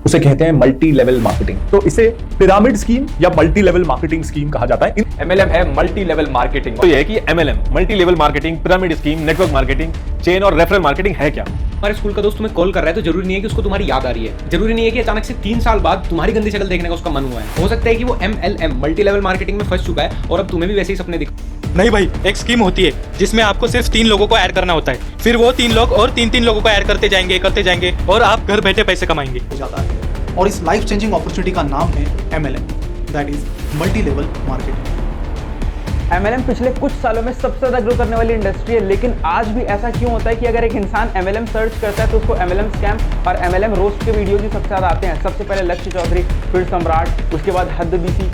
उसे कहते हैं मल्टी लेवल मार्केटिंग। तो इसे पिरामिड स्कीम या मल्टी लेवल मार्केटिंग स्कीम कहा जाता है। MLM है मल्टी लेवल मार्केटिंग। तो यह है कि MLM multi level marketing, pyramid scheme, network marketing, chain और रेफरल मार्केटिंग है क्या? हमारे स्कूल का दोस्त तुम्हें कॉल कर रहा है तो जरूरी नहीं है कि उसको तुम्हारी याद आ रही है, जरूरी नहीं है कि अचानक से 3 साल बाद तुम्हारी गंदी शक्ल देखने का उसका मन हुआ है। हो सकता है कि वो MLM मल्टी लेवल मार्केटिंग में फंस चुका है और अब तुम्हें भी वैसे ही सपने दिख। नहीं भाई, एक स्कीम होती है जिसमें आपको सिर्फ 3 लोगों को ऐड करना होता है, फिर वो 3 लोग और 3 लोगों को ऐड करते जाएंगे और आप घर बैठे पैसे कमाएंगे। जाता है और इस लाइफ चेंजिंग अपॉर्चुनिटी का नाम है MLM, that is multi level marketing. MLM पिछले कुछ सालों में सबसे ज़्यादा ग्रो करने वाली इंडस्ट्री है, लेकिन आज भी ऐसा क्यों होता है कि अगर एक इंसान MLM सर्च करता है तो उसको MLM स्कैम और MLM रोस्ट के वीडियोज ही सबसे ज़्यादा आते हैं। सबसे पहले लक्ष्य चौधरी, फिर सम्राट, उसके बाद हद BC,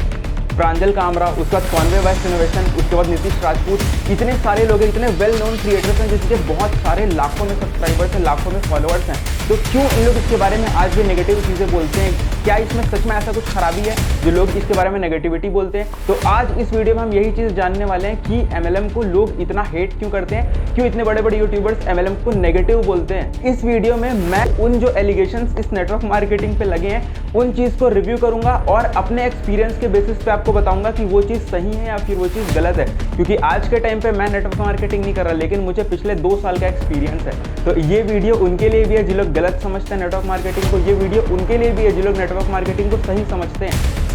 प्रांजल कामरा, उसके बाद कॉन्वे वेस्ट इनोवेशन, उसके बाद नीतीश राजपूत। इतने सारे लोग हैं, इतने वेल नोन क्रिएटर्स हैं जिसके बहुत सारे लाखों में सब्सक्राइबर्स हैं, लाखों में फॉलोअर्स हैं। तो क्यों इन लोग इसके बारे में आज भी नेगेटिव चीज़ें बोलते हैं? क्या इसमें सच में ऐसा कुछ खराबी है जो लोग इसके बारे में नेगेटिविटी बोलते हैं? तो आज इस वीडियो में हम यही चीज़ जानने वाले हैं कि MLM को लोग इतना हेट क्यों करते हैं, क्यों इतने बड़े बड़े यूट्यूबर्स MLM को नेगेटिव बोलते हैं। इस वीडियो में मैं उन जो एलिगेशंस इस नेटवर्क मार्केटिंग पे लगे हैं उन चीज़ को रिव्यू करूंगा और अपने एक्सपीरियंस के बेसिस पे आपको बताऊंगा कि वो चीज़ सही है या फिर वो चीज़ गलत है। क्योंकि आज के टाइम पे मैं नेटवर्क मार्केटिंग नहीं कर रहा, लेकिन मुझे पिछले 2 साल का एक्सपीरियंस है। तो ये वीडियो उनके लिए भी है जो लोग गलत समझते हैं नेटवर्क मार्केटिंग को, ये वीडियो उनके लिए भी है जो लोग नेटवर्क मार्केटिंग को सही समझते हैं।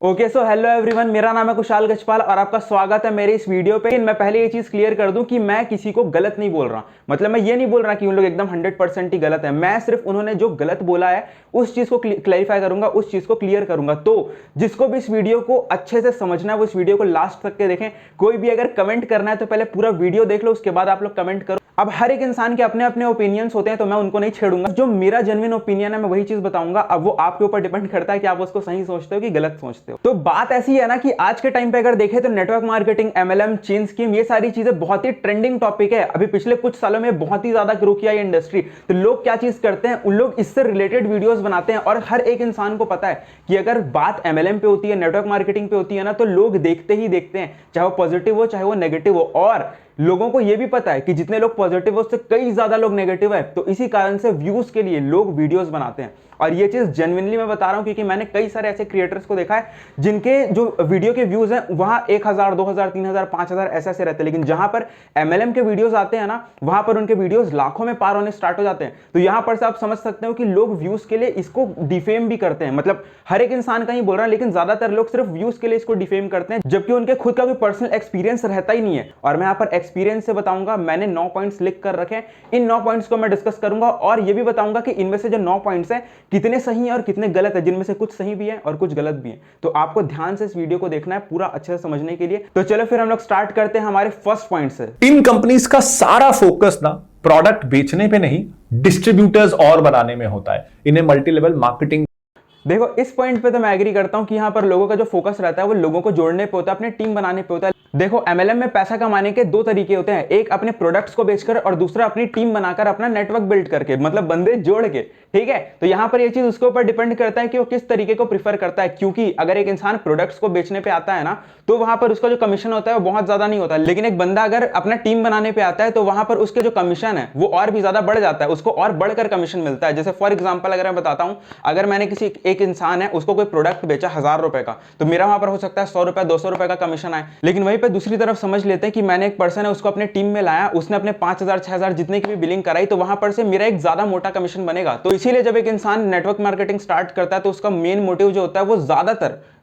ओके, सो हेलो एवरीवन, मेरा नाम है कुशाल गजपाल और आपका स्वागत है मेरे इस वीडियो पे। मैं पहले ये चीज़ क्लियर कर दूं कि मैं किसी को गलत नहीं बोल रहा। मतलब मैं ये नहीं बोल रहा कि उन लोग एकदम 100% ही गलत है। मैं सिर्फ उन्होंने जो गलत बोला है उस चीज़ को क्लैरिफाई करूंगा, उस चीज़ को क्लियर करूंगा। तो जिसको भी इस वीडियो को अच्छे से समझना है वो इस वीडियो को लास्ट तक के देखें। कोई भी अगर कमेंट करना है तो पहले पूरा वीडियो देख लो, उसके बाद आप लोग कमेंट करो। अब हर एक इंसान के अपने अपने ओपिनियंस होते हैं तो मैं उनको नहीं छेड़ूंगा। जो मेरा जेन्युइन ओपिनियन है मैं वही चीज़ बताऊंगा। अब वो आपके ऊपर डिपेंड करता है कि आप उसको सही सोचते हो कि गलत सोचते हो। तो बात ऐसी है ना कि आज के टाइम पे अगर देखें तो network marketing, MLM, chain scheme, ये सारी चीजें बहुत ही ट्रेंडिंग टॉपिक है। अभी पिछले कुछ सालों में बहुत ही ज्यादा ग्रो किया ये इंडस्ट्री। तो लोग क्या चीज करते हैं, उन लोग इससे रिलेटेड वीडियोस बनाते हैं और हर एक इंसान को पता है कि अगर बात MLM पे होती है, नेटवर्क मार्केटिंग पे होती है ना, तो लोग देखते ही देखते हैं, चाहे वो पॉजिटिव हो चाहे वो नेगेटिव हो। और लोगों को यह भी पता है कि जितने लोग पॉजिटिव हो उससे कई ज्यादा लोग नेगेटिव है। तो इसी कारण से व्यूज के लिए लोग वीडियोस बनाते हैं। और ये चीज जेन्युइनली मैं बता रहा हूं क्योंकि मैंने कई सारे ऐसे क्रिएटर्स को देखा है जिनके जो वीडियो के व्यूज हैं वहां 1000, 2000, 3000, 5000 ऐसे रहते हैं, लेकिन जहां पर MLM के वीडियोस आते हैं ना वहां पर उनके वीडियोस लाखों में पार होने स्टार्ट हो जाते हैं। तो यहां पर से आप समझ सकते हो कि लोग व्यूज के लिए इसको डिफेम भी करते हैं। मतलब हर एक इंसान का ही बोल रहा है, लेकिन ज्यादातर लोग सिर्फ व्यूज के लिए इसको डिफेम करते हैं, जबकि उनके खुद का कोई पर्सनल एक्सपीरियंस रहता ही नहीं है। और मैं यहाँ पर एक्सपीरियंस से बताऊंगा, मैंने 9 पॉइंट्स लिख कर रखे हैं। इन 9 पॉइंट्स को मैं डिस्कस करूंगा और ये भी बताऊंगा कि इनमें से जो 9 पॉइंट्स हैं कितने सही हैं और कितने गलत है, जिनमें से कुछ सही भी है और कुछ गलत भी है। तो आपको ध्यान से इस वीडियो को देखना है पूरा अच्छे से समझने के लिए। तो चलो फिर हम लोग स्टार्ट करते हैं हमारे फर्स्ट पॉइंट से। इन कंपनीज का सारा फोकस ना प्रोडक्ट बेचने पे नहीं, डिस्ट्रीब्यूटर्स और बनाने में होता है। इन्हें मल्टी लेवल मार्केटिंग। देखो, इस पॉइंट पे तो मैं एग्री करता हूं कि यहां पर लोगों का जो फोकस रहता है वो लोगों को जोड़ने पे होता है, अपनी टीम बनाने पे होता है। देखो, MLM में पैसा कमाने के 2 तरीके होते हैं, एक अपने प्रोडक्ट्स को बेचकर और दूसरा अपनी टीम बनाकर, अपना नेटवर्क बिल्ड करके, मतलब बंदे जोड़ के। ठीक है, तो यहां पर ये चीज उसके ऊपर डिपेंड करता है कि वो किस तरीके को प्रीफर करता है। क्योंकि अगर एक इंसान प्रोडक्ट्स को बेचने पे आता है ना तो वहां पर उसका जो कमीशन होता है वो बहुत ज्यादा नहीं होता, लेकिन एक बंदा अगर अपना टीम बनाने पे आता है तो वहां पर उसके जो कमीशन है वो और भी ज्यादा बढ़ जाता है, उसको और बढ़कर कमीशन मिलता है। जैसे फॉर एग्जाम्पल अगर मैं बताता हूं, अगर मैंने किसी एक इंसान है उसको कोई प्रोडक्ट बेचा 1000 रुपए का, तो मेरा वहां पर हो सकता है 100 रुपए 200 रुपए का कमीशन आए। लेकिन वहीं पर दूसरी तरफ समझ लेते हैं कि मैंने एक पर्सन है उसको अपने टीम में लाया, उसने अपने 5000 6000 जितने की भी बिलिंग कराई, तो वहां पर से मेरा एक ज्यादा मोटा कमीशन बनेगा। तो इसीलिए जब एक इंसान नेटवर्क मार्केटिंग स्टार्ट करता है तो उसका मेन मोटिव जो होता है वो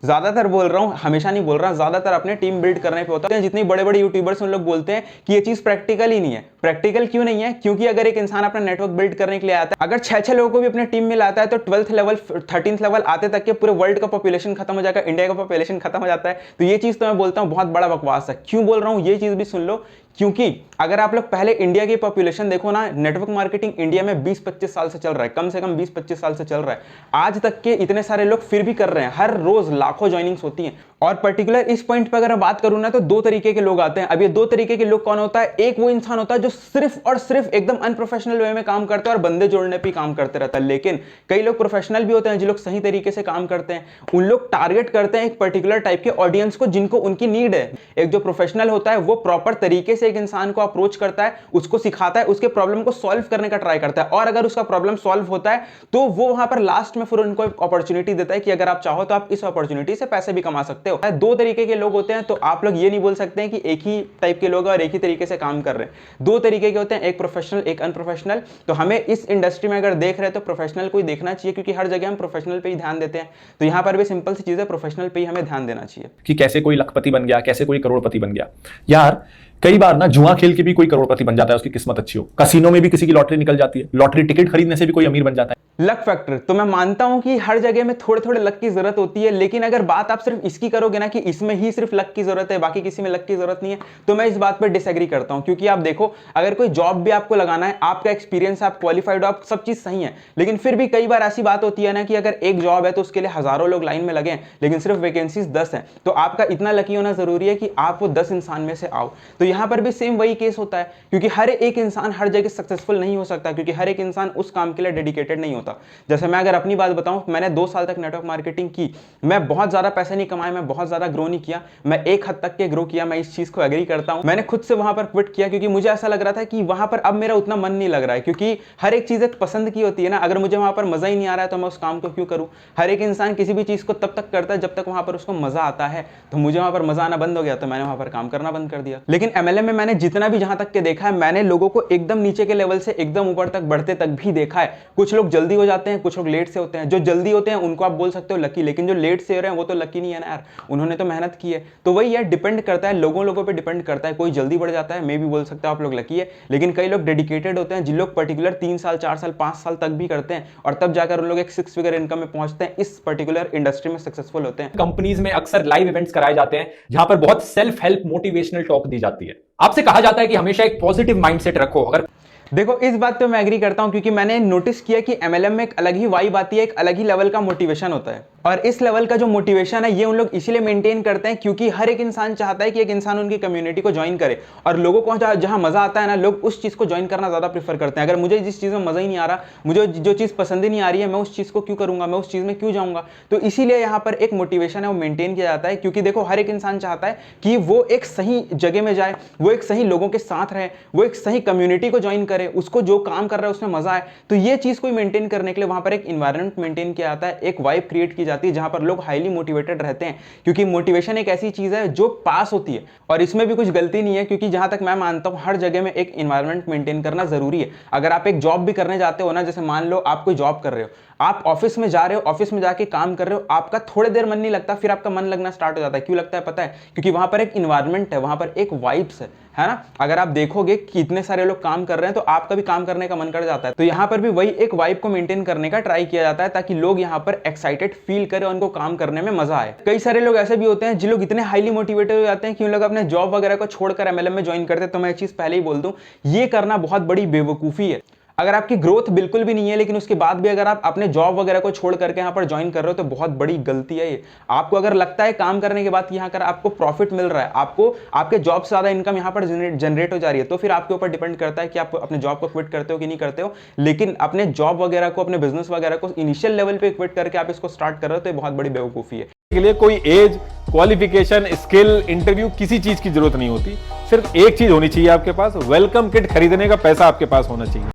ज्यादातर बोल रहा हूं, हमेशा नहीं बोल रहा, ज्यादातर अपने टीम बिल्ड करने पे होता है। जितने बड़े बड़े यूट्यूबर्स उन लोग बोलते हैं कि ये चीज प्रैक्टिकल ही नहीं है। प्रैक्टिकल क्यों नहीं है? क्योंकि अगर एक इंसान अपना नेटवर्क बिल्ड करने के लिए आता है, अगर 6 लोगों को भी अपने टीम में लाता है तो 12th लेवल 13th लेवल आते तक के पूरे वर्ल्ड का पॉपुलेशन खत्म हो जाएगा, इंडिया का पॉपुलेशन खत्म हो जाता है। तो ये चीज तो मैं बोलता हूं बहुत बड़ा बकवास है। क्यों बोल रहा हूं ये चीज भी सुन लो, क्योंकि अगर आप लोग पहले इंडिया की पॉपुलेशन देखो ना, नेटवर्क मार्केटिंग इंडिया में 20-25 साल से चल रहा है, कम से कम 20-25 साल से चल रहा है। आज तक के इतने सारे लोग फिर भी कर रहे हैं, हर रोज लाखों ज्वाइनिंग्स होती हैं। और पर्टिकुलर इस पॉइंट पे अगर मैं बात करूं ना तो 2 तरीके के लोग आते हैं। अब ये 2 तरीके के लोग कौन होता है? एक वो इंसान होता है जो सिर्फ और सिर्फ एकदम अनप्रोफेशनल वे में काम करता है और बंदे जोड़ने पे काम करते रहता है। लेकिन कई लोग प्रोफेशनल भी होते हैं जो लोग सही तरीके से काम करते हैं। उन लोग टारगेट करते हैं एक पर्टिकुलर टाइप के ऑडियंस को जिनको उनकी नीड है। एक जो प्रोफेशनल होता है वो प्रॉपर तरीके से एक इंसान को अप्रोच करता है, उसको सिखाता है, उसके प्रॉब्लम को सॉल्व करने का ट्राई करता है, और अगर उसका प्रॉब्लम सॉल्व होता है तो वो वहां पर लास्ट में फिर उनको एक अपॉर्चुनिटी देता है कि अगर आप चाहो तो आप इस अपॉर्चुनिटी से पैसे भी कमा सकते हो। दो तरीके के लोग होते हैं, तो आप लोग ये नहीं बोल सकते हैं कि एक ही टाइप के लोग और एक ही तरीके से काम कर रहे हैं। दो तरीके के होते हैं, एक प्रोफेशनल एक अनप्रोफेशनल। तो हमें इस इंडस्ट्री में अगर देख रहे हैं तो प्रोफेशनल को ही देखना चाहिए, क्योंकि हर जगह हम प्रोफेशनल पे ही ध्यान देते हैं। तो यहां पर भी सिंपल सी चीज है, प्रोफेशनल पे ही हमें ध्यान देना चाहिए कि कैसे कोई लखपति बन गया, कैसे कोई करोड़पति बन गया। यार कई बार ना जुआ खेल के भी कोई करोड़पति बन जाता है, उसकी किस्मत अच्छी हो। कसिनो में भी किसी की लॉटरी निकल जाती है, लॉटरी टिकट खरीदने से भी कोई अमीर बन जाता है। लक फैक्टर, तो मैं मानता हूं कि हर जगह में थोड़े थोड़े लक की जरूरत होती है, लेकिन अगर बात आप सिर्फ इसकी करोगे ना कि इसमें ही सिर्फ लक की जरूरत है, बाकी किसी में लक की जरूरत नहीं है, तो मैं इस बात पर डिसएग्री करता हूं। क्योंकि आप देखो, अगर कोई जॉब भी आपको लगाना है, आपका एक्सपीरियंस, आप क्वालिफाइड हो, आप सब चीज सही है, लेकिन फिर भी कई बार ऐसी बात होती है ना कि अगर एक जॉब है तो उसके लिए हजारों लोग लाइन में लगे हैं, लेकिन सिर्फ वैकेंसीज 10 है, तो आपका इतना लकी होना जरूरी है कि आप वो 10 इंसान में से आओ। तो यहां पर भी सेम वही केस होता है, क्योंकि हर एक इंसान हर जगह सक्सेसफुल नहीं हो सकता, क्योंकि हर एक इंसान उस काम के लिए डेडिकेटेड नहीं होता। जैसे मैं अगर अपनी बात बताऊं, मैंने 2 साल तक नेटवर्क मार्केटिंग की, मैं बहुत ज्यादा पैसे नहीं कमाए, मैं बहुत ज्यादा ग्रो नहीं किया, मैं एक हद तक के ग्रो किया, मैं इस चीज को एग्री करता हूं। मैंने खुद से वहां पर क्विट किया, क्योंकि मुझे ऐसा लग रहा था कि वहां पर अब मेरा उतना मन नहीं लग रहा है, क्योंकि हर एक चीज एक पसंद की होती है ना। अगर मुझे वहां पर मजा ही नहीं आ रहा है तो मैं उस काम को क्यों करूं। हर एक इंसान किसी भी चीज को तब तक करता है जब तक वहां पर उसको मजा आता है। तो मुझे वहां पर मजा आना बंद हो गया, तो मैंने वहां पर काम करना बंद कर दिया। लेकिन MLM में मैंने जितना भी जहां तक के देखा है, मैंने लोगों को एकदम नीचे के लेवल से एकदम ऊपर तक बढ़ते तक भी देखा है। कुछ लोग जल्दी हो जाते हैं, कुछ लोग लेट से होते हैं। जो जल्दी होते हैं उनको आप बोल सकते हो लकी, लेकिन जो लेट से हो रहे हैं वो तो लकी नहीं है ना यार, उन्होंने तो मेहनत की है। तो वही यार, डिपेंड करता है, लोगों पे डिपेंड करता है। कोई जल्दी बढ़ जाता है, मैं भी बोल सकता हूं आप लोग लकी है, लेकिन कई लोग डेडिकेटेड होते हैं, जिन लोग पर्टिकुलर 3 साल 4 साल 5 साल तक भी करते हैं, और तब जाकर उन लोग एक 6 फिगर इनकम में पहुंचते हैं, इस पर्टिकुलर इंडस्ट्री में सक्सेसफुल होते हैं। कंपनीज में अक्सर लाइव इवेंट्स कराए जाते हैं जहां पर बहुत सेल्फ हेल्प मोटिवेशनल टॉक दी जाती है। आपसे कहा जाता है कि हमेशा एक पॉजिटिव माइंडसेट रखो। अगर देखो, इस बात पे मैं एग्री करता हूं, क्योंकि मैंने नोटिस किया कि MLM में एक अलग ही वाइब आती है, एक अलग ही लेवल का मोटिवेशन होता है। और इस लेवल का जो मोटिवेशन है, ये उन लोग इसीलिए मेंटेन करते हैं क्योंकि हर एक इंसान चाहता है कि एक इंसान उनकी कम्युनिटी को ज्वाइन करे। और लोगों को जहां मजा आता है ना, लोग उस चीज को ज्वाइन करना ज्यादा प्रेफर करते हैं। अगर मुझे जिस चीज में मजा ही नहीं आ रहा, मुझे जो चीज पसंद ही नहीं आ रही है, मैं उस चीज को क्यों करूंगा, मैं उस चीज में क्यों जाऊंगा। तो इसीलिए यहाँ पर एक मोटिवेशन है, वो मेंटेन किया जाता है। क्योंकि देखो, हर एक इंसान चाहता है कि वो एक सही जगह में जाए, वो एक सही लोगों के साथ रहे, वो एक सही कम्युनिटी को ज्वाइन करे, उसको जो काम कर रहा है उसमें मजा आए। तो ये चीज को मेंटेन करने के लिए वहां पर एक एनवायरनमेंट मेंटेन किया जाता है, एक वाइब क्रिएट की जाती है जहां पर लोग हाईली मोटिवेटेड रहते हैं। क्योंकि मोटिवेशन एक ऐसी चीज है जो पास होती है, और इसमें भी कुछ गलती नहीं है, क्योंकि जहां तक मैं मानता हूं हर जगह में एक एनवायरनमेंट मेंटेन करना जरूरी है। अगर आप एक जॉब भी करने जाते हो ना, जैसे मान लो आप कोई जॉब कर रहे हो, आप ऑफिस में जा रहे हो, ऑफिस में जाके काम कर रहे हो, आपका थोड़ी देर मन नहीं लगता, फिर आपका मन लगना स्टार्ट हो जाता है। क्यों लगता है पता है? क्योंकि वहां पर एक एनवायरनमेंट है, वहां पर एक वाइब्स है ना। अगर आप देखोगे कि इतने सारे लोग काम कर रहे हैं तो आपका भी काम करने का मन कर जाता है। तो यहाँ पर भी वही एक वाइब को मेंटेन करने का ट्राई किया जाता है, ताकि लोग यहाँ पर एक्साइटेड फील करें और उनको काम करने में मजा आए। कई सारे लोग ऐसे भी होते हैं जिन लोग इतने हाईली मोटिवेटेड हो जाते हैं कि उन लोग अपने जॉब वगैरह को छोड़कर MLM में ज्वाइन करते हैं। तो मैं एक चीज पहले ही बोल दूं, ये करना बहुत बड़ी बेवकूफी है। अगर आपकी ग्रोथ बिल्कुल भी नहीं है, लेकिन उसके बाद भी अगर आप अपने जॉब वगैरह को छोड़ करके यहाँ पर ज्वाइन कर रहे हो, तो बहुत बड़ी गलती है ये। आपको अगर लगता है काम करने के बाद यहाँ कर आपको प्रॉफिट मिल रहा है, आपको आपके जॉब से ज्यादा इनकम यहाँ पर जनरेट हो जा रही है, तो फिर आपके ऊपर डिपेंड करता है कि आप अपने जॉब को क्विट करते हो कि नहीं करते हो। लेकिन अपने जॉब वगैरह को, अपने बिजनेस वगैरह को इनिशियल लेवल पे क्विट करके आप इसको स्टार्ट कर रहे हो, तो ये बहुत बड़ी बेवकूफी है। के लिए कोई एज, क्वालिफिकेशन, स्किल, इंटरव्यू, किसी चीज की जरूरत नहीं होती। सिर्फ एक चीज होनी चाहिए आपके पास, वेलकम किट खरीदने का पैसा आपके पास होना चाहिए।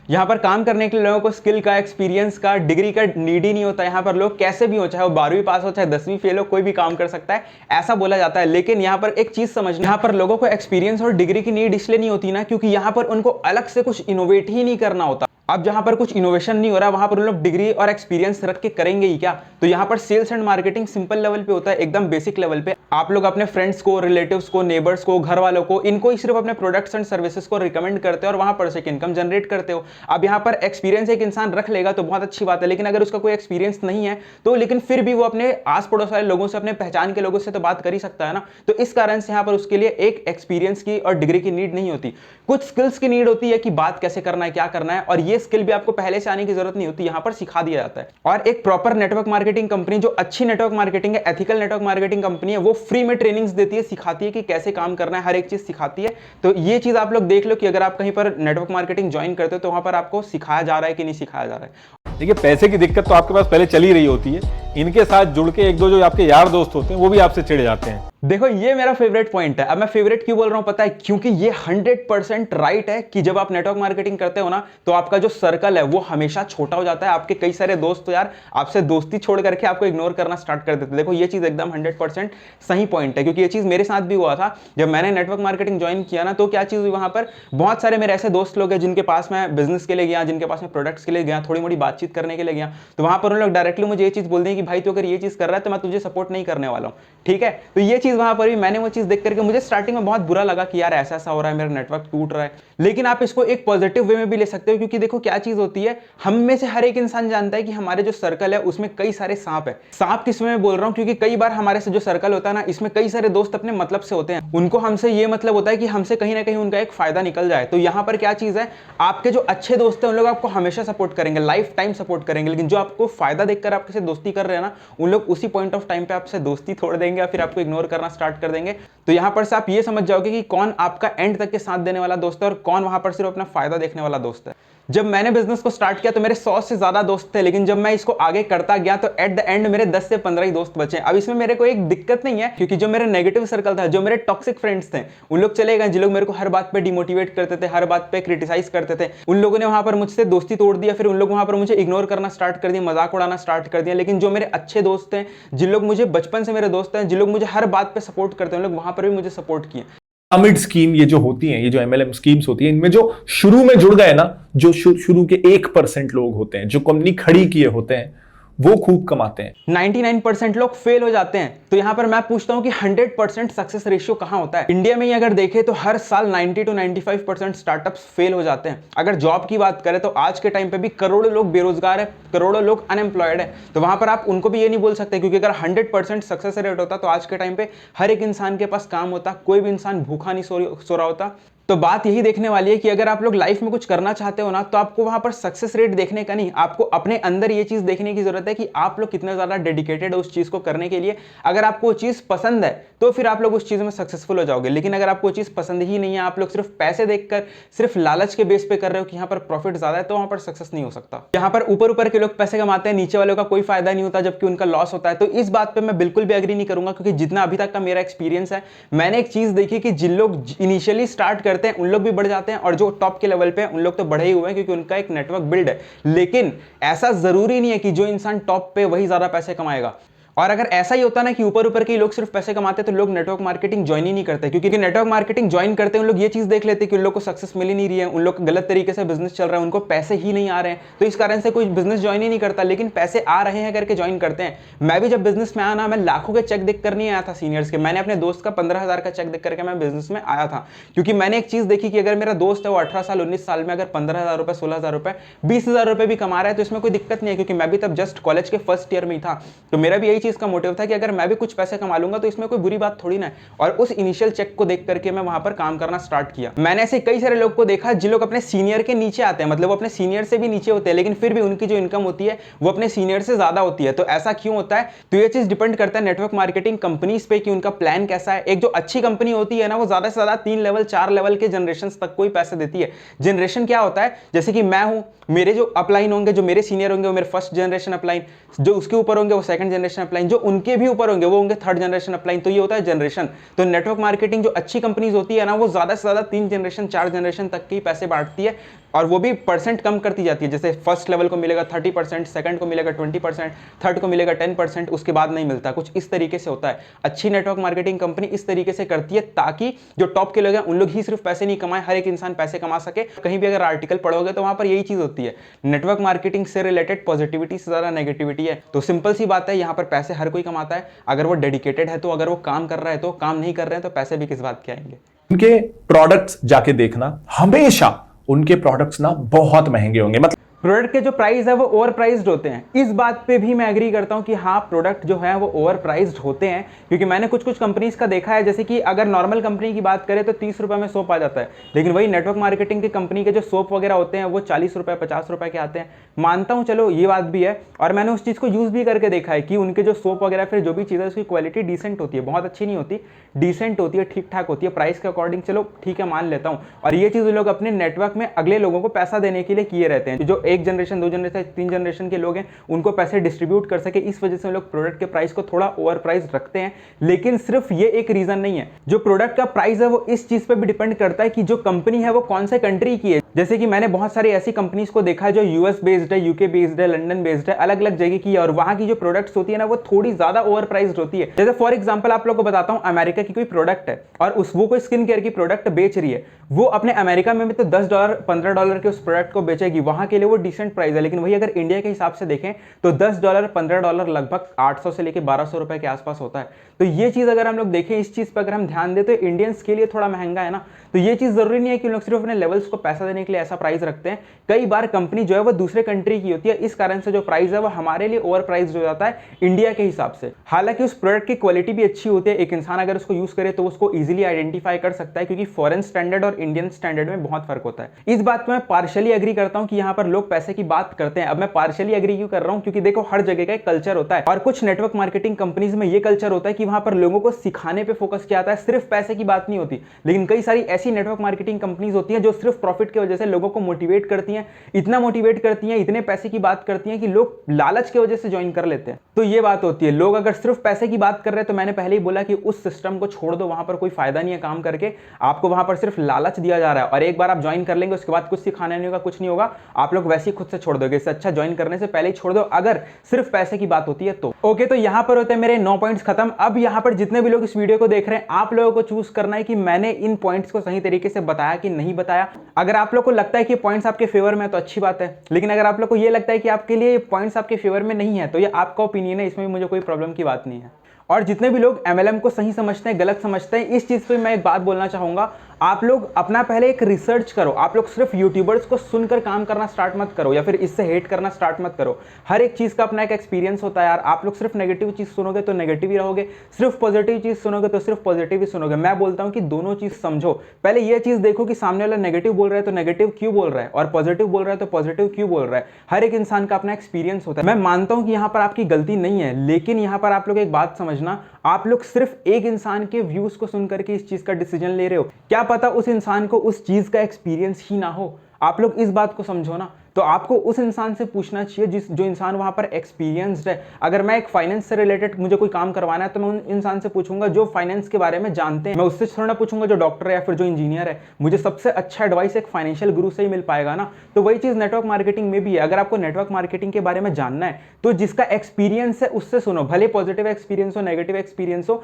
यहाँ पर काम करने के लिए लोगों को स्किल का, एक्सपीरियंस का, डिग्री का नीड ही नहीं होता। यहाँ पर लोग कैसे भी हो, चाहे वो 12वीं पास हो, चाहे 10वीं फेल हो, कोई भी काम कर सकता है, ऐसा बोला जाता है। लेकिन यहाँ पर एक चीज समझना, यहाँ पर लोगों को एक्सपीरियंस और डिग्री की नीड इसलिए नहीं होती ना, क्योंकि यहाँ पर उनको अलग से कुछ इनोवेट ही नहीं करना होता। अब जहां पर कुछ इनोवेशन नहीं हो रहा, वहां पर उन लोग डिग्री और एक्सपीरियंस रख के करेंगे ही क्या? तो यहाँ पर sales and marketing simple level पे होता है, एकदम बेसिक लेवल पे। आप लोग अपने फ्रेंड्स को, रिलेटिव्स को, नेबर्स को, घर वालों को, इनको ही सिर्फ अपने प्रोडक्ट्स एंड सर्विसेज को रिकमेंड करते हो और वहां पर से इनकम जनरेट करते हो। अब यहाँ पर एक्सपीरियंस एक इंसान रख लेगा तो बहुत अच्छी बात है, लेकिन अगर उसका कोई एक्सपीरियंस नहीं है तो लेकिन फिर भी वो अपने आस पड़ोस वाले लोगों से, अपने पहचान के लोगों से तो बात कर ही सकता है ना। तो इस कारण से यहाँ पर उसके लिए एक एक्सपीरियंस की और डिग्री की नीड नहीं होती। कुछ स्किल्स की नीड होती है कि बात कैसे करना है, क्या करना है, और ये स्किल भी आपको पहले से आने की जरूरत नहीं होती, यहां पर सिखा दिया जाता है। और एक प्रॉपर नेटवर्क मार्केटिंग कंपनी, जो अच्छी नेटवर्क मार्केटिंग है, एथिकल नेटवर्क मार्केटिंग कंपनी है, वो फ्री में ट्रेनिंग्स देती है, सिखाती है कि कैसे काम करना है, हर एक चीज सिखाती है। तो ये चीज आप लोग देख लो कि अगर आप कहीं पर नेटवर्क मार्केटिंग ज्वाइन करते हो तो वहां पर आपको सिखाया जा रहा है कि नहीं सिखाया जा रहा है। देखिए, पैसे की दिक्कत तो आपके पास पहले चल ही रही होती है, इनके साथ जुड़ के एक दो जो आपके यार दोस्त होते हैं वो भी आपसे चिढ़ जाते हैं। देखो ये मेरा फेवरेट पॉइंट है। अब मैं फेवरेट क्यों बोल रहा हूं पता है? क्योंकि ये 100% राइट है कि जब आप नेटवर्क मार्केटिंग करते हो ना तो आपका जो सर्कल है वो हमेशा छोटा हो जाता है। आपके कई सारे दोस्त तो यार आपसे दोस्ती छोड़ करके आपको इग्नोर करना स्टार्ट कर देते हैं। देखो ये चीज एकदम 100% सही पॉइंट है, क्योंकि ये चीज मेरे साथ भी हुआ था। जब मैंने नेटवर्क मार्केटिंग ज्वाइन किया ना तो क्या चीज हुई, वहां पर बहुत सारे मेरे ऐसे दोस्त लोग हैं जिनके पास मैं बिजनेस के लिए गया, जिनके पास मैं प्रोडक्ट्स के लिए गया, थोड़ी मोड़ी बातचीत करने के लिए गया, तो वहां पर उन लोग डायरेक्टली मुझे ये चीज बोल दें कि भाई तू अगर ये चीज कर रहा है तो मैं तुझे सपोर्ट नहीं करने वाला हूं, ठीक है। तो ये चीज वहां पर भी मैंने चीज देख करके मुझे स्टार्टिंग में बहुत बुरा लगा कि यार ऐसा ऐसा हो रहा है, मेरा नेटवर्क टूट रहा है। लेकिन आप इसको एक पॉजिटिव वे में भी ले सकते हो, क्योंकि देखो क्या चीज होती है, हम में से हर एक इंसान जानता है कि हमारे जो सर्कल है उसमें कई सारे सांप है। सांप किस में बोल रहा हूं, क्योंकि कई बार हमारे से जो सर्कल होता है ना, इसमें कई सारे दोस्त अपने मतलब से होते हैं। उनको हमसे ये मतलब होता है कि हमसे कहीं ना कहीं उनका एक फायदा निकल जाए। तो यहां पर क्या चीज है, आपके जो अच्छे दोस्त हैं उन लोग आपको हमेशा सपोर्ट करेंगे, लाइफ टाइम सपोर्ट करेंगे। लेकिन जो आपको फायदा देखकर आपके से दोस्ती कर रहे हैं ना, उन लोग उसी पॉइंट ऑफ टाइम पे आपसे दोस्ती तोड़ देंगे या फिर आपको इग्नोर करना स्टार्ट कर देंगे। तो यहां पर से आप ये समझ जाओगे कि कौन आपका एंड तक के साथ देने वाला दोस्त है और कौन वहां पर सिर्फ अपना फायदा देखने वाला दोस्त है। जब मैंने बिजनेस को स्टार्ट किया तो मेरे 100 से ज्यादा दोस्त थे, लेकिन जब मैं इसको आगे करता गया तो एट द एंड मेरे 10 से 15 ही दोस्त बचे। अब इसमें मेरे को एक दिक्कत नहीं है, क्योंकि जो मेरे नेगेटिव सर्कल था, जो मेरे टॉक्सिक फ्रेंड्स थे, उन लोग चले गए। जिन लोग मेरे को हर बात पे डिमोटिवेट करते थे, हर बात पे क्रिटिसाइज करते थे, उन लोगों ने वहां पर मुझसे दोस्ती तोड़ दिया। फिर उन लोग वहां पर मुझे इग्नोर करना स्टार्ट कर दिया, मजाक उड़ाना स्टार्ट कर दिया। लेकिन जो मेरे अच्छे दोस्त हैं, जिन लोग मुझे बचपन से मेरे दोस्त हैं, जिन लोग मुझे हर बात पे सपोर्ट करते हैं, उन लोग वहां पर भी मुझे सपोर्ट किए। पिरामिड स्कीम ये जो होती हैं, ये जो एमएलएम स्कीम्स होती हैं, इनमें जो शुरू में जुड़ गए ना, जो शुरू के 1% लोग होते हैं, जो कंपनी खड़ी किए होते हैं, वो खूब कमाते हैं। 99% लोग फेल हो जाते हैं। तो यहां पर मैं पूछता हूं कि 100% सक्सेस रेशियो कहां होता है? इंडिया में ही अगर देखें तो हर साल 90 to 95% स्टार्टअप्स फेल हो जाते हैं। अगर जॉब की बात करें तो आज के टाइम पे भी करोड़ों लोग बेरोजगार है, करोड़ों लोग अनएम्प्लॉयड है। तो वहां पर आप उनको भी ये नहीं बोल सकते, क्योंकि अगर 100% सक्सेस रेट होता तो आज के टाइम पे हर एक इंसान के पास काम होता, कोई भी इंसान भूखा नहीं सो रहा होता। तो बात यही देखने वाली है कि अगर आप लोग लाइफ में कुछ करना चाहते हो ना, तो आपको वहां पर सक्सेस रेट देखने का नहीं, आपको अपने अंदर ये चीज देखने की जरूरत है कि आप लोग कितना ज्यादा डेडिकेटेड है उस चीज को करने के लिए। अगर आपको वो चीज पसंद है तो फिर आप लोग उस चीज में सक्सेसफुल हो जाओगे। लेकिन अगर आपको चीज पसंद ही नहीं है, आप लोग सिर्फ पैसे देखकर, सिर्फ लालच के बेस पे कर रहे हो कि यहाँ पर प्रॉफिट ज्यादा है, तो वहां पर सक्सेस नहीं हो सकता। यहाँ पर ऊपर ऊपर के लोग पैसे कमाते हैं, नीचे वालों का कोई फायदा नहीं होता, जबकि उनका लॉस होता है। तो इस बात पर मैं बिल्कुल भी एग्री नहीं करूंगा, क्योंकि जितना अभी तक का मेरा एक्सपीरियंस है, मैंने एक चीज देखी कि जिन लोग इनिशियली स्टार्ट करते हैं उन लोग भी बढ़ जाते हैं, और जो टॉप के लेवल पे हैं उन लोग तो बढ़े ही हुए हैं, क्योंकि उनका एक नेटवर्क बिल्ड है। लेकिन ऐसा जरूरी नहीं है कि जो इंसान टॉप पे वही ज्यादा पैसे कमाएगा। और अगर ऐसा ही होता ना कि ऊपर ऊपर के लोग सिर्फ पैसे कमाते तो लोग नेटवर्क मार्केटिंग ज्वाइन ही नहीं करते, क्योंकि नेटवर्क मार्केटिंग ज्वाइन करते हैं उन लोग ये चीज देख लेते हैं कि उन लोग को सक्सेस मिल ही नहीं रही है, उन लोग को गलत तरीके से बिजनेस चल रहा है, उनको पैसे ही नहीं आ रहे हैं, तो इस कारण से कोई बिजनेस ज्वाइन ही नहीं करता। लेकिन पैसे आ रहे हैं करके ज्वाइन करते हैं। मैं भी जब बिजनेस में आया ना, मैं लाखों के चेक देख कर नहीं आया था सीनियर्स के, मैंने अपने दोस्त का 15,000 का चेक देख करके मैं बिजनेस में आया था। क्योंकि मैंने एक चीज देखी कि अगर मेरा दोस्त है वो 18 साल 19 साल में अगर 15,000 रुपए, 16,000 रुपए, 20,000 रुपए भी कमा रहा है तो इसमें कोई दिक्कत नहीं है, क्योंकि मैं भी तब जस्ट कॉलेज के फर्स्ट ईयर में ही था। तो मेरा भी यही चीज का मोटिव था कि अगर मैं भी कुछ पैसे कमा लूंगा तो इसमें कोई बुरी बात थोड़ी ना है। और उस इनिशियल चेक को देख करके मैं वहां पर काम करना स्टार्ट किया। मैंने ऐसे कई सारे लोग को देखा जिन लोग अपने सीनियर के नीचे आते हैं, मतलब वो अपने सीनियर से भी नीचे होते हैं, लेकिन फिर भी उनकी जो इनकम होती है वो अपने सीनियर से ज्यादा होती है। तो ऐसा क्यों होता है? तो ये चीज डिपेंड करता है नेटवर्क मार्केटिंग कंपनीज पे कि उनका प्लान कैसा है। एक जो अच्छी कंपनी होती है ना, वो ज्यादा से ज्यादा 3 लेवल 4 लेवल के जनरेशन तक कोई पैसे देती है। जनरेशन क्या होता है? जैसे कि मैं हूं, मेरे जो अपलाइन होंगे, जो मेरे सीनियर होंगे वो मेरे फर्स्ट जनरेशन अपलाइन, जो उसके ऊपर होंगे वो सेकंड जनरेशन अपलाइन, जो उनके भी ऊपर होंगे वो होंगे थर्ड जनरेशन अपलाइन। तो ये होता है जनरेशन। तो नेटवर्क मार्केटिंग जो अच्छी कंपनीज होती है ना, वो ज्यादा से ज्यादा 3 जनरेशन 4 जनरेशन तक के पैसे बांटती है, और वो भी परसेंट कम करती जाती है। जैसे फर्स्ट लेवल को मिलेगा 30%, सेकंड को मिलेगा 20%, थर्ड को मिलेगा 10%, उसके बाद नहीं मिलता। कुछ इस तरीके से होता है। अच्छी नेटवर्क मार्केटिंग कंपनी इस तरीके से करती है ताकि जो टॉप के लोग हैं उन लोग ही सिर्फ पैसे नहीं कमाए, हर एक इंसान पैसे कमा सके। कहीं भी अगर आर्टिकल पढ़ोगे तो वहां पर यही चीज होती है। नेटवर्क मार्केटिंग से रिलेटेड पॉजिटिविटी से ज्यादा नेगेटिविटी है। तो सिंपल सी बात है, यहाँ पर पैसे हर कोई कमाता है अगर वो डेडिकेटेड है, तो अगर वो काम कर रहा है तो, काम नहीं कर रहे हैं तो पैसे भी किस बात के आएंगे। उनके प्रोडक्ट्स जाके देखना, हमेशा उनके प्रोडक्ट्स ना बहुत महंगे होंगे। मतलब प्रोडक्ट के जो प्राइस है वो ओवर प्राइस्ड होते हैं। इस बात पे भी मैं एग्री करता हूं कि हाँ, प्रोडक्ट जो है वो ओवर प्राइस्ड होते हैं, क्योंकि मैंने कुछ कंपनीज का देखा है। जैसे कि अगर नॉर्मल कंपनी की बात करें तो 30 रुपए में सोप आ जाता है, लेकिन वही नेटवर्क मार्केटिंग की कंपनी के जो सोप वगैरह होते हैं वो 40 रुपए 50 रुपए के आते हैं। मानता हूं, चलो ये बात भी है, और मैंने उस चीज को यूज भी करके देखा है कि उनके जो सोप वगैरह फिर जो भी चीज़ है उसकी क्वालिटी डिसेंट होती है, बहुत अच्छी नहीं होती, डिसेंट होती है, ठीक ठाक होती है, प्राइस के अकॉर्डिंग। चलो ठीक है, मान लेता हूँ। और ये चीज़ लोग अपने नेटवर्क में अगले लोगों को पैसा देने के लिए किए रहते हैं। जो 1 जनरेशन 2 जनरेशन 3 जनरेशन के लोग हैं उनको पैसे डिस्ट्रीब्यूट कर सके, इस वजह से लोग प्रोडक्ट के प्राइस को थोड़ा ओवर प्राइस रखते हैं। लेकिन सिर्फ ये एक रीजन नहीं है, जो प्रोडक्ट का प्राइस है वो इस चीज पे भी डिपेंड करता है कि जो कंपनी है वो कौन से कंट्री की है। जैसे कि मैंने बहुत सारी ऐसी कंपनीज को देखा है जो यूएस बेस्ड है, यूके बेस्ड है, लंदन बेस्ड है, अलग अलग जगह की है, और वहां की जो प्रोडक्ट्स होती है ना वो थोड़ी ज्यादा ओवर प्राइस्ड होती है। जैसे फॉर एग्जांपल आप लोग को बताता हूं, अमेरिका की कोई प्रोडक्ट है और वो कोई स्किन केयर की प्रोडक्ट बेच रही है, वो अपने अमेरिका में भी तो $10 $15 के उस प्रोडक्ट को बेचेगी, वहां के लिए वो डिसेंट प्राइस है। लेकिन वही अगर इंडिया के हिसाब से देखें तो $10 $15 लगभग 800 से लेकर 1200 रुपए के आसपास होता है। तो ये चीज अगर हम लोग देखें, इस चीज पर अगर हम ध्यान दें तो इंडियंस के लिए थोड़ा महंगा है ना। तो ये चीज जरूरी नहीं है कि लोग सिर्फ अपने लेवल्स को पैसा देने के लिए ऐसा प्राइस रखते हैं। कई बार कंपनी जो है वो दूसरे कंट्री की होती है, इस कारण से जो प्राइस है वो हमारे लिए ओवर प्राइस हो जाता है इंडिया के हिसाब से। हालांकि उस प्रोडक्ट की क्वालिटी भी अच्छी होती है, एक इंसान अगर उसको यूज करे तो उसको इजीली आइडेंटिफाई कर सकता है, क्योंकि फॉरेन स्टैंडर्ड और इंडियन स्टैंडर्ड में बहुत फर्क होता है। इस बात में मैं पार्शियली एग्री करता हूं कि यहाँ पर लोग पैसे की बात करते हैं। अब मैं पार्शियली एग्री क्यों कर रहा हूं, क्योंकि देखो हर जगह का एक कल्चर होता है, और कुछ नेटवर्क मार्केटिंग कंपनीज में ये कल्चर होता है कि वहां पर लोगों को सिखाने पे फोकस किया जाता है, सिर्फ पैसे की बात नहीं होती। लेकिन कई सारी ऐसी नेटवर्क मार्केटिंग कंपनीज होती हैं जो सिर्फ प्रॉफिट की वजह से लोगों को मोटिवेट करती हैं, इतना मोटिवेट करती हैं, इतने पैसे की बात करती हैं कि लोग लालच की वजह से ज्वाइन कर लेते हैं। तो ये बात होती है, लोग अगर सिर्फ पैसे की बात कर रहे हैं तो मैंने पहले ही बोला कि उस सिस्टम को छोड़ दो, वहां पर कोई फायदा नहीं है काम करके, आपको वहां पर सिर्फ लालच दिया जा रहा है, और एक बार आप ज्वाइन कर लेंगे उसके बाद कुछ सिखाना नहीं होगा, कुछ नहीं होगा, आप लोग वैसे ही खुद से छोड़ दोगे। इससे अच्छा ज्वाइन करने से पहले ही छोड़ दो अगर सिर्फ पैसे की बात होती है तो। ओके, तो यहां पर होते हैं मेरे 9 पॉइंट्स खत्म। अब यहां पर जितने भी लोग इस वीडियो को देख रहे हैं, आप लोगों को चूज करना है कि मैंने इन पॉइंट्स को सही तरीके से बताया कि नहीं बताया। अगर आप लोग को लगता है कि पॉइंट्स आपके फेवर में है तो अच्छी बात है, लेकिन अगर आप लोग को ये लगता है कि आपके लिए पॉइंट्स आपके फेवर में नहीं है तो ये आपका ओपिनियन है, इसमें भी मुझे कोई प्रॉब्लम की बात नहीं है। और जितने भी लोग MLM को सही समझते हैं गलत समझते हैं, इस चीज पे मैं एक बात बोलना चाहूंगा, आप लोग अपना पहले एक रिसर्च करो। आप लोग सिर्फ यूट्यूबर्स को सुनकर काम करना स्टार्ट मत करो, या फिर इससे हेट करना स्टार्ट मत करो। हर एक चीज का अपना एक एक्सपीरियंस होता है यार। आप लोग सिर्फ नेगेटिव चीज सुनोगे तो नेगेटिव ही रहोगे, सिर्फ पॉजिटिव चीज सुनोगे तो सिर्फ पॉजिटिव ही सुनोगे। मैं बोलता हूं कि दोनों चीज समझो। पहले ये चीज देखो कि सामने वाला नेगेटिव बोल रहा है तो नेगेटिव क्यों बोल रहा है, और पॉजिटिव बोल रहा है तो पॉजिटिव क्यों बोल रहा है। हर एक इंसान का अपना एक्सपीरियंस होता है। मैं मानता हूं कि यहां पर आपकी गलती नहीं है, लेकिन यहां पर आप लोग एक बात समझना, आप लोग सिर्फ एक इंसान के व्यूज को सुनकर के इस चीज का डिसीजन ले रहे हो। क्या पता उस इंसान को उस चीज का एक्सपीरियंस ही ना हो। आप लोग इस बात को समझो ना। तो आपको उस इंसान से पूछना चाहिए जो इंसान वहां पर एक्सपीरियंस्ड है। अगर मैं एक फाइनेंस से रिलेटेड मुझे कोई काम करवाना है तो मैं उन इंसान से पूछूंगा जो फाइनेंस के बारे में जानते हैं। मैं उससे थोड़ा पूछूंगा जो डॉक्टर है या फिर जो इंजीनियर है। मुझे सबसे अच्छा एडवाइस एक फाइनेंशियल गुरु से ही मिल पाएगा ना। तो वही चीज नेटवर्क मार्केटिंग में भी है। अगर आपको नेटवर्क मार्केटिंग के बारे में जानना है तो जिसका एक्सपीरियंस है उससे सुनो, भले पॉजिटिव एक्सपीरियंस हो नेगेटिव एक्सपीरियंस हो,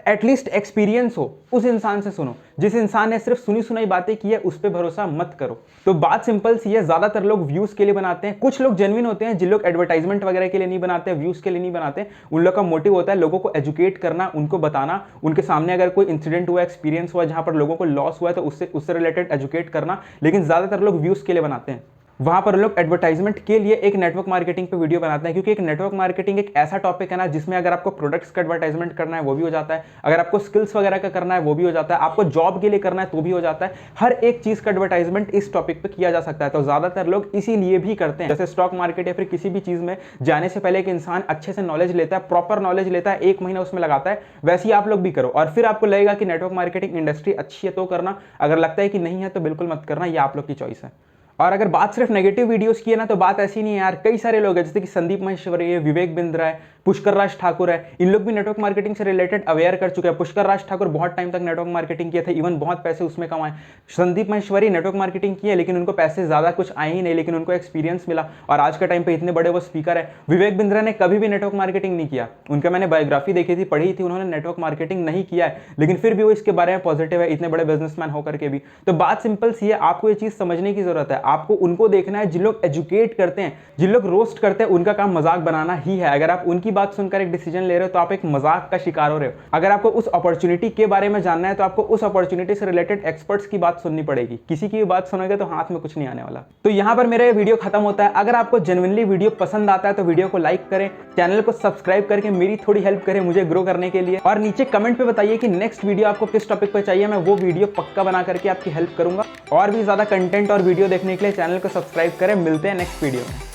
एटलीस्ट एक्सपीरियंस हो, उस इंसान से सुनो। जिस इंसान ने सिर्फ सुनी सुनाई बातें की है उस पर भरोसा मत करो। तो बात सिंपल सी है, ज्यादातर लोग व्यूज के लिए बनाते हैं। कुछ लोग जेन्युइन होते हैं, जिन लोग एडवर्टाइजमेंट वगैरह के लिए नहीं बनाते, व्यूज के लिए नहीं बनाते, उन लोग का मोटिव होता है लोगों को एजुकेट करना, उनको बताना, उनके सामने अगर कोई इंसिडेंट हुआ, एक्सपीरियंस हुआ जहां पर लोगों को लॉस हुआ है तो उससे रिलेटेड एजुकेट करना। लेकिन ज्यादातर लोग व्यूज के लिए बनाते हैं। वहां पर लोग एडवर्टाइजमेंट के लिए एक नेटवर्क मार्केटिंग पे वीडियो बनाते हैं, क्योंकि एक नेटवर्क मार्केटिंग एक ऐसा टॉपिक है ना जिसमें अगर आपको प्रोडक्ट्स का एडवर्टाइजमेंट करना है वो भी हो जाता है, अगर आपको स्किल्स वगैरह का करना है वो भी हो जाता है, आपको जॉब के लिए करना है तो भी हो जाता है। हर एक चीज का एडवर्टाइजमेंट इस टॉपिक पे किया जा सकता है। तो ज्यादातर लोग इसीलिए भी करते हैं। जैसे स्टॉक मार्केट या फिर किसी भी चीज में जाने से पहले एक इंसान अच्छे से नॉलेज लेता है, प्रॉपर नॉलेज लेता है, 1 महीना उसमें लगाता है। वैसे ही आप लोग भी करो और फिर आपको लगेगा कि नेटवर्क मार्केटिंग इंडस्ट्री अच्छी है तो करना, अगर लगता है कि नहीं है तो बिल्कुल मत करना। ये आप लोग की चॉइस है। और अगर बात सिर्फ नेगेटिव वीडियोस की है ना तो बात ऐसी नहीं है यार। कई सारे लोग हैं जैसे कि संदीप महेश्वरी है, विवेक बिंद्रा है, पुष्कर राज ठाकुर है, इन लोग भी नेटवर्क मार्केटिंग से रिलेटेड अवेयर कर चुके हैं। पुष्कर राज ठाकुर बहुत टाइम तक नेटवर्क मार्केटिंग किए थे, इवन बहुत पैसे उसमें कमाए। संदीप महेश्वरी नेटवर्क मार्केटिंग की है लेकिन उनको पैसे ज्यादा कुछ आए ही नहीं, लेकिन उनको एक्सपीरियंस मिला और आज के टाइम पे इतने बड़े वो स्पीकर है। विवेक बिंद्रा ने कभी भी नेटवर्क मार्केटिंग नहीं किया, उनका मैंने बायोग्राफी देखी थी, पढ़ी थी, उन्होंने नेटवर्क मार्केटिंग नहीं किया है, लेकिन फिर भी वो इसके बारे में पॉजिटिव है, इतने बड़े बिजनेसमैन होकर के भी। तो बात सिंपल सी है, आपको ये चीज समझने की जरूरत है। आपको उनको देखना है जिन लोग एजुकेट करते हैं, जिन लोग रोस्ट करते हैं, उनका काम मजाक बनाना ही है। अगर आप उनकी बात सुनकर एक डिसीजन ले रहे हो तो आप एक मजाक का शिकार हो रहे हो। अगर आपको उस अपॉर्चुनिटी के बारे में जानना है तो आपको उस अपॉर्चुनिटी से रिलेटेड एक्सपर्ट्स की बात सुननी पड़ेगी। किसी की भी बात सुनोगे तो हाथ में कुछ नहीं आने वाला। तो यहां पर मेरा वीडियो खत्म होता है। अगर आपको जेन्युइनली वीडियो पसंद आता है तो वीडियो को लाइक करें, चैनल को सब्सक्राइब करके मेरी थोड़ी हेल्प करें मुझे ग्रो करने के लिए, और नीचे कमेंट पे बताइए कि नेक्स्ट वीडियो आपको किस टॉपिक पे चाहिए। मैं वो वीडियो पक्का बना करके आपकी हेल्प करूंगा। और भी ज्यादा कंटेंट और वीडियो देखने के लिए चैनल को सब्सक्राइब करें। मिलते हैं नेक्स्ट वीडियो में।